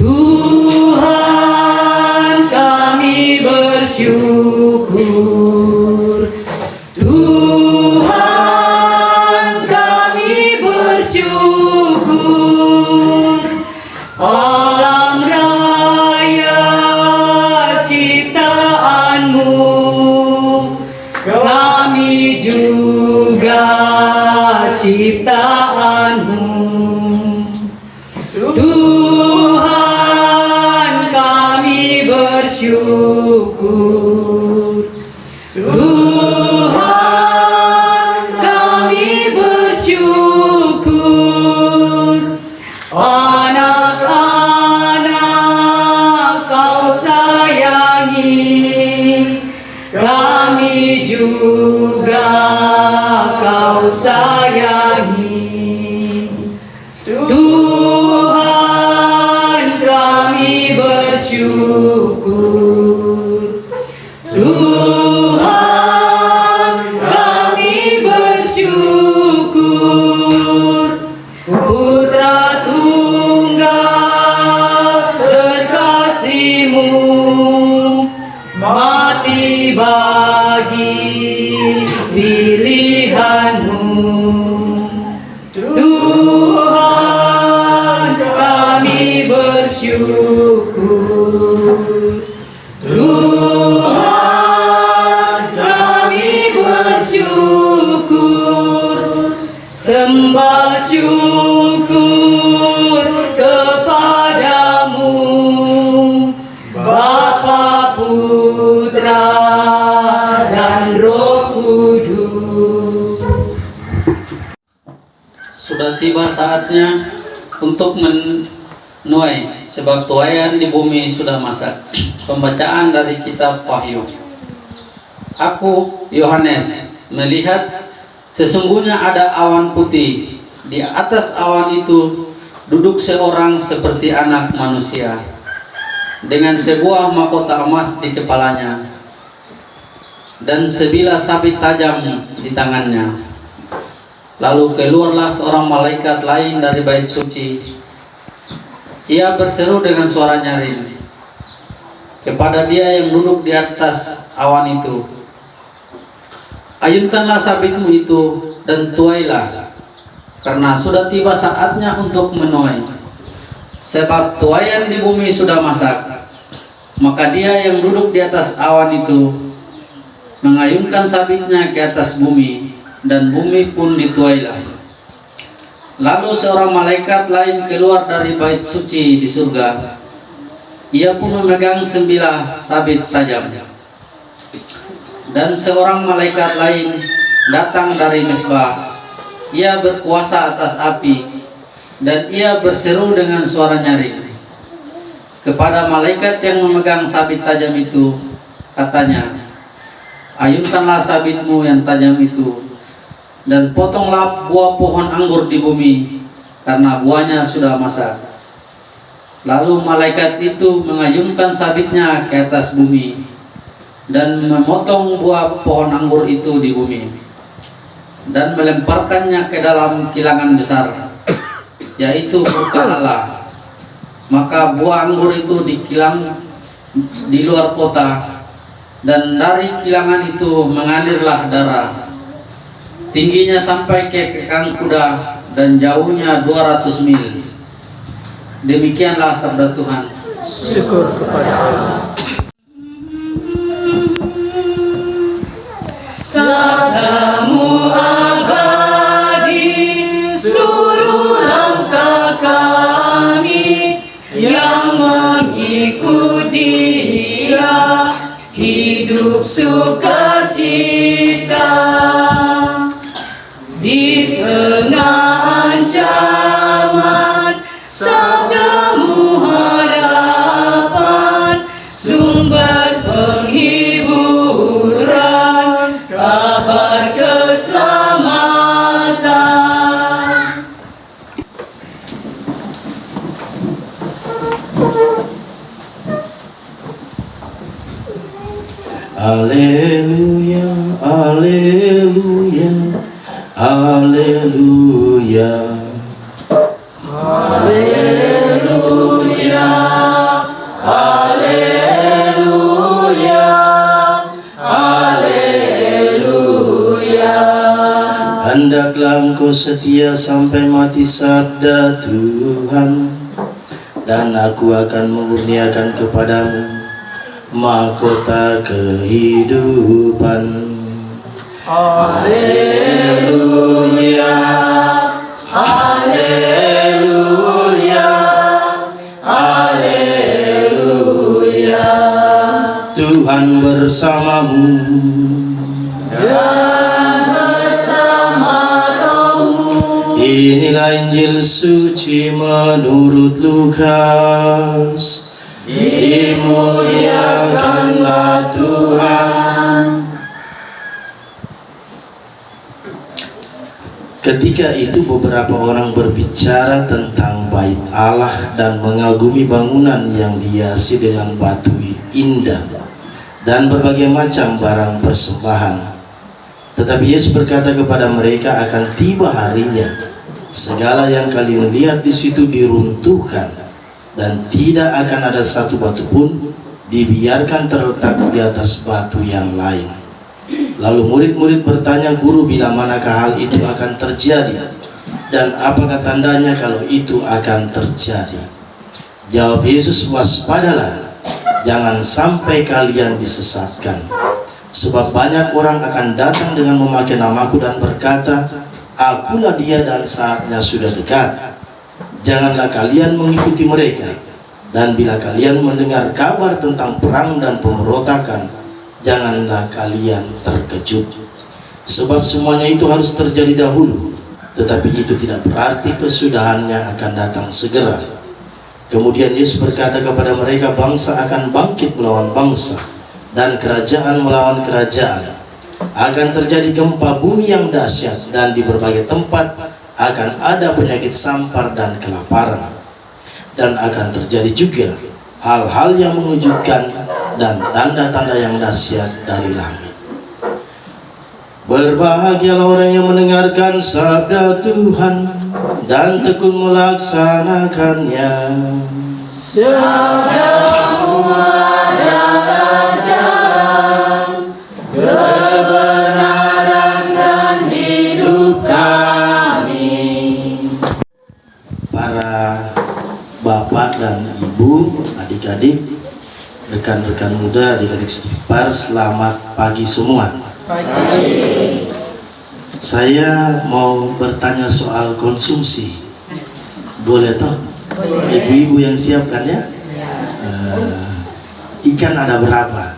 Tuhan, kami bersyukur. Tuhan, kami bersyukur. Alam raya ciptaan-Mu, kami juga ciptaan-Mu. Tuhan, kami bersyukur. Tuhan, kami bersyukur. Anak-anak Kau sayangi, kami juga Kau sayangi. Tuhan, kami bersyukur. Tuhan, kami bersyukur. Putra Tunggal terkasih-Mu mati bagi pilihan-Mu. Tuhan, kami bersyukur. Tuhan, kami bersyukur. Sembah syukur kepada-Mu, Bapa, Putra, dan Roh Kudus. Sudah tiba saatnya untuk menuai, sebab tuaian di bumi sudah masak. Pembacaan dari kitab Wahyu. Aku, Yohanes, melihat sesungguhnya ada awan putih. Di atas awan itu duduk seorang seperti anak manusia, dengan sebuah mahkota emas di kepalanya dan sebilah sabit tajam di tangannya. Lalu keluarlah seorang malaikat lain dari bait suci. Ia berseru dengan suara nyaring kepada dia yang duduk di atas awan itu, ayunkanlah sabitmu itu dan tuailah, karena sudah tiba saatnya untuk menuai. Sebab tuaian di bumi sudah masak. Maka dia yang duduk di atas awan itu mengayunkan sabitnya ke atas bumi, dan bumi pun dituailah. Lalu seorang malaikat lain keluar dari bait suci di surga. Ia pun memegang sebilah sabit tajam. Dan seorang malaikat lain datang dari mesbah. Ia berkuasa atas api, dan ia berseru dengan suara nyaring kepada malaikat yang memegang sabit tajam itu, katanya, ayunkanlah sabitmu yang tajam itu, dan potonglah buah pohon anggur di bumi, karena buahnya sudah masak. Lalu malaikat itu mengayunkan sabitnya ke atas bumi, dan memotong buah pohon anggur itu di bumi, dan melemparkannya ke dalam kilangan besar, yaitu murka Allah. Maka buah anggur itu dikilang di luar kota, dan dari kilangan itu mengalirlah darah. Tingginya sampai ke kekang kuda, dan jauhnya 200 mil. Demikianlah sabda Tuhan. Syukur kepada Allah. Sabda-Mu abadi, seluruh langkah kami yang mengikuti Dia hidup sukacita. Di tengah ancaman, sabda-Mu harapan, sumber penghiburan, kabar keselamatan. Haleluya, haleluya, haleluya. Haleluya. Engkau setia sampai mati sabda Tuhan, dan aku akan mengurniakan kepadamu mahkota kehidupan. Haleluya, haleluya, haleluya. Tuhan bersamamu. Dan bersama rohmu. Inilah Injil suci menurut Lukas. Dimuliakanlah Tuhan. Ketika itu beberapa orang berbicara tentang bait Allah dan mengagumi bangunan yang dihiasi dengan batu indah dan berbagai macam barang persembahan. Tetapi Yesus berkata kepada mereka, akan tiba harinya segala yang kalian lihat di situ diruntuhkan, dan tidak akan ada satu batu pun dibiarkan terletak di atas batu yang lain. Lalu murid-murid bertanya, Guru, bila manakah hal itu akan terjadi? Dan apakah tandanya kalau itu akan terjadi? Jawab Yesus, waspadalah, jangan sampai kalian disesatkan. Sebab banyak orang akan datang dengan memakai namaku dan berkata, akulah dia dan saatnya sudah dekat. Janganlah kalian mengikuti mereka. Dan bila kalian mendengar kabar tentang perang dan pemberontakan, janganlah kalian terkejut. Sebab semuanya itu harus terjadi dahulu, tetapi itu tidak berarti kesudahannya akan datang segera. Kemudian Yesus berkata kepada mereka, bangsa akan bangkit melawan bangsa, dan kerajaan melawan kerajaan. Akan terjadi gempa bumi yang dahsyat, dan di berbagai tempat akan ada penyakit sampar dan kelaparan. Dan akan terjadi juga hal-hal yang mengejutkan dan tanda-tanda yang dahsyat dari langit. Berbahagialah orang yang mendengarkan sabda Tuhan dan tekun melaksanakannya. Sabdamu adalah jalan, kebenaran dan hidup kami. Para bapak dan ibu, adik-adik, rekan-rekan muda, adik-adik istighfar, selamat pagi semua. Saya mau bertanya soal konsumsi. Boleh toh? Ibu-ibu yang siapkan ya? Ikan ada berapa?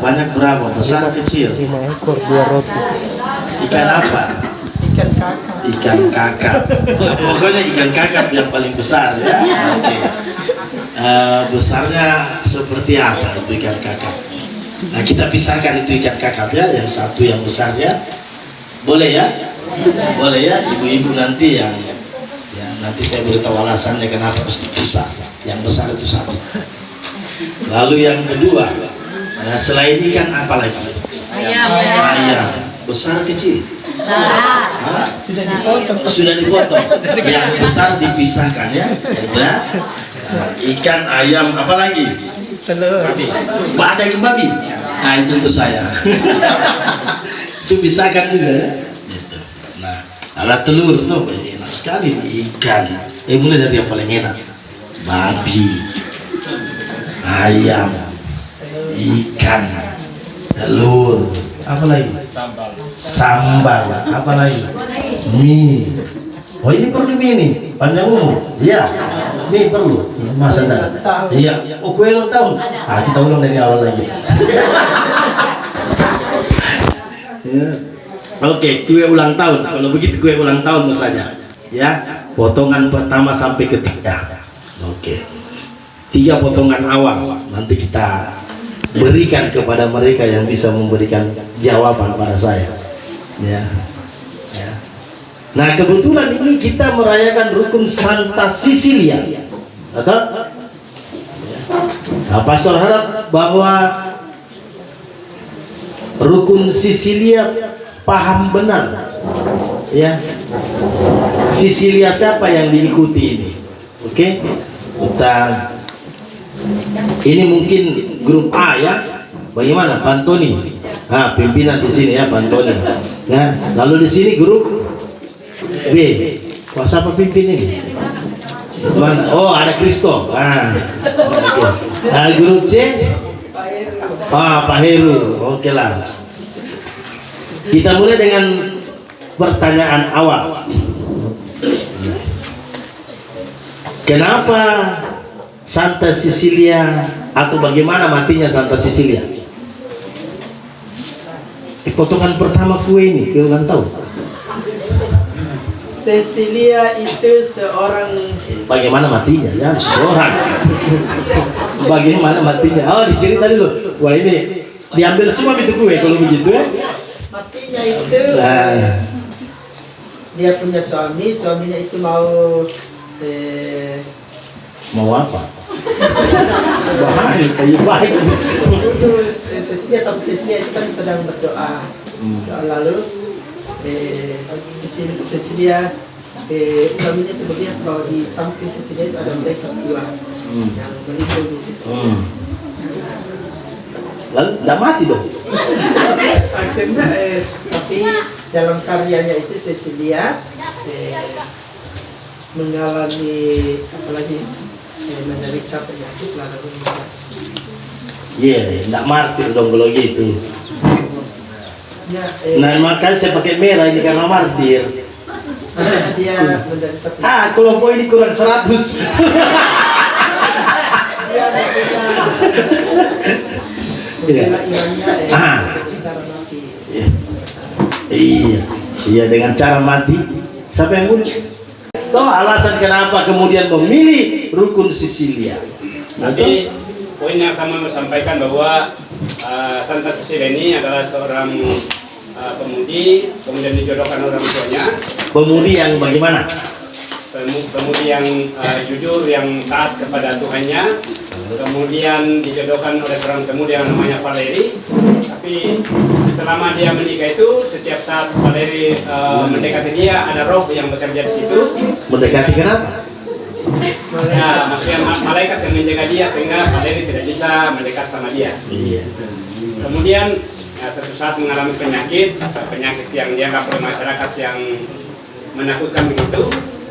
Banyak berapa? Besar kecil? 5 ekor 2 roti. Ikan apa? Ikan kakak. Ikan kakap. Nah, pokoknya ikan kakap yang paling besar ya. Oke. Besarnya seperti apa itu ikan kakap? Nah, kita pisahkan itu ikan kakap ya, yang satu yang besarnya. Boleh ya? Boleh ya, ibu-ibu nanti yang ya, nanti saya beritahu alasannya kenapa harus dipisah. Yang besar itu satu. Lalu yang kedua, selain ikan apa lagi? Ayam. Besar kecil? Sudah dipotong. Yang besar dipisahkan ya. Ikan, ayam, apa lagi? Telur. Daging babi. Nah, itu untuk saya. Itu pisahkan juga ya. Nah, alat telur tuh enak sekali ikan. Mulai dari yang paling enak. Babi, ayam, ikan, telur, apa lagi? Sambal, apa lagi? Mie. Oh, ini perlu mie nih, panjang umur. Iya, mie perlu. Masa dah? Iya. Oh, kue ulang tahun. Ah, kita ulang dari awal lagi. Ya. Oke, kue ulang tahun. Kalau begitu kue ulang tahun saja. Ya, potongan pertama sampai ketiga. Oke. 3 potongan awal nanti kita berikan kepada mereka yang bisa memberikan jawaban pada saya. Ya. Ya. Nah, kebetulan ini kita merayakan rukun Santa Cecilia. Atau? Nah, pastor harap bahwa rukun Sicilia paham benar. Ya. Sicilia siapa yang diikuti ini? Oke. Kita ini mungkin grup A ya. Bagaimana Pantoni? Nah, pimpinan di sini ya Pantoni. Nah, lalu di sini guru B. Kuasa pemimpin ini. Mana? Oh, ada Kristo. Nah, oke. Nah, guru C. Pak Heru. Oke lah. Kita mulai dengan pertanyaan awal. Kenapa Santa Cecilia atau bagaimana matinya Santa Cecilia? Di potongan pertama kue ini, kau kan tahu? Cecilia itu seorang Bagaimana matinya? Ya, seorang. Bagaimana matinya? Oh, dicerita dulu. Wah, ini diambil semua itu kue kalau begitu ya. matinya itu Nah, dia punya suami, suaminya itu mau mau apa? Bahaya, kayu baik. dulu Cecilia, tapi Cecilia itu kan sedang berdoa. Lalu Cecilia suaminya itu melihat bahwa di samping Cecilia itu ada malaikat dua yang melindungi Cecilia. Lalu tidak mati dong. Akhirnya tapi dalam karyanya itu Cecilia mengalami apalagi menderita penyakit lalu meninggal. Iya, tidak mati dong kalau gitu. Ya, Nah, makanya saya pakai merah ini karena martir. dia menderita penyakit. Ah, kelompok ini kurang 100. Dia membela imannya cara mati. Iya, iya dengan cara mati. Siapa yang bunuh? Tahu alasan kenapa kemudian memilih rukun Sicilia? Tapi poin yang sama sampaikan bahwa Santa Cecilia ini adalah seorang pemudi, kemudian dijodohkan orang tuanya. Pemudi yang bagaimana? Pemudi yang jujur, yang taat kepada Tuhannya. Kemudian dijodohkan oleh seorang pemudi yang namanya Valeri. Tapi selama dia menikah itu, setiap saat Valeri mendekati dia, ada roh yang bekerja di situ. Mendekati kenapa? Ya, maksudnya malaikat yang menjaga dia sehingga Valeri tidak bisa mendekat sama dia. Iya. Kemudian suatu saat mengalami penyakit yang dianggap oleh masyarakat yang menakutkan begitu,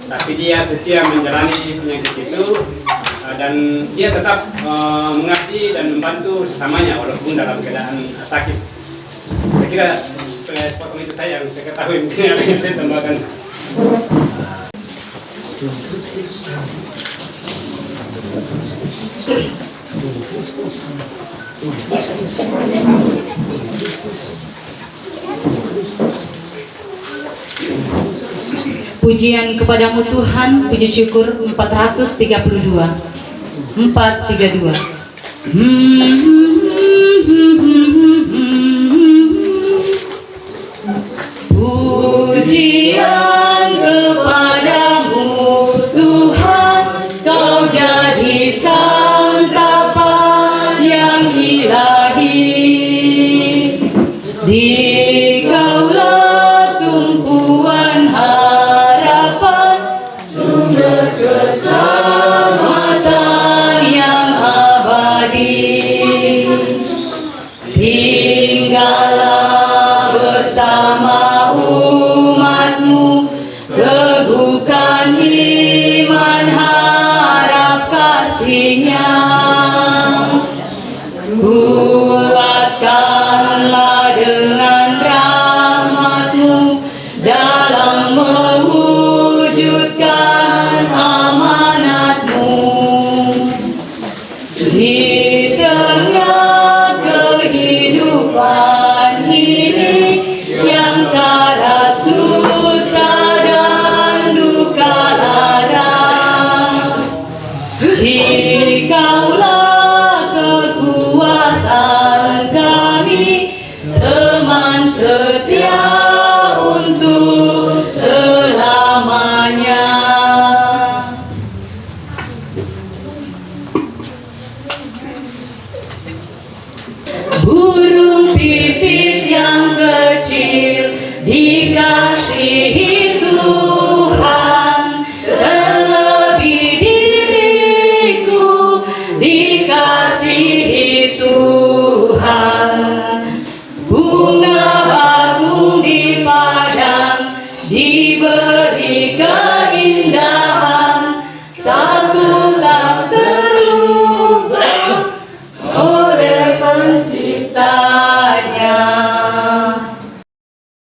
tapi dia setia menjalani penyakit itu dan dia tetap mengabdi dan membantu sesamanya walaupun dalam keadaan sakit. Saya kira potong itu saya yang saya ketahui, mungkin ada yang saya tambahkan. Pujian kepadamu Tuhan, puji syukur 432. 432. Pujian kepadamu Tuhan, kau jadi santapan yang ilahi. Dikaulah tumpuan harapan, sumber keselamatan yang abadi. Tinggallah bersama umatmu, teguhkan iman harap kasihnya. Kuatkanlah dengan rahmatmu dalam mewujudkan amanatmu. Di tengah kehidupan ini yang syarat susah dan duka lara, Dikaulah kekuatan kami, teman setia untuk selamanya. Burung pipit yang kecil dikasihi Tuhan, terlebih diriku dikasihi Tuhan. Bunga bakung di terikat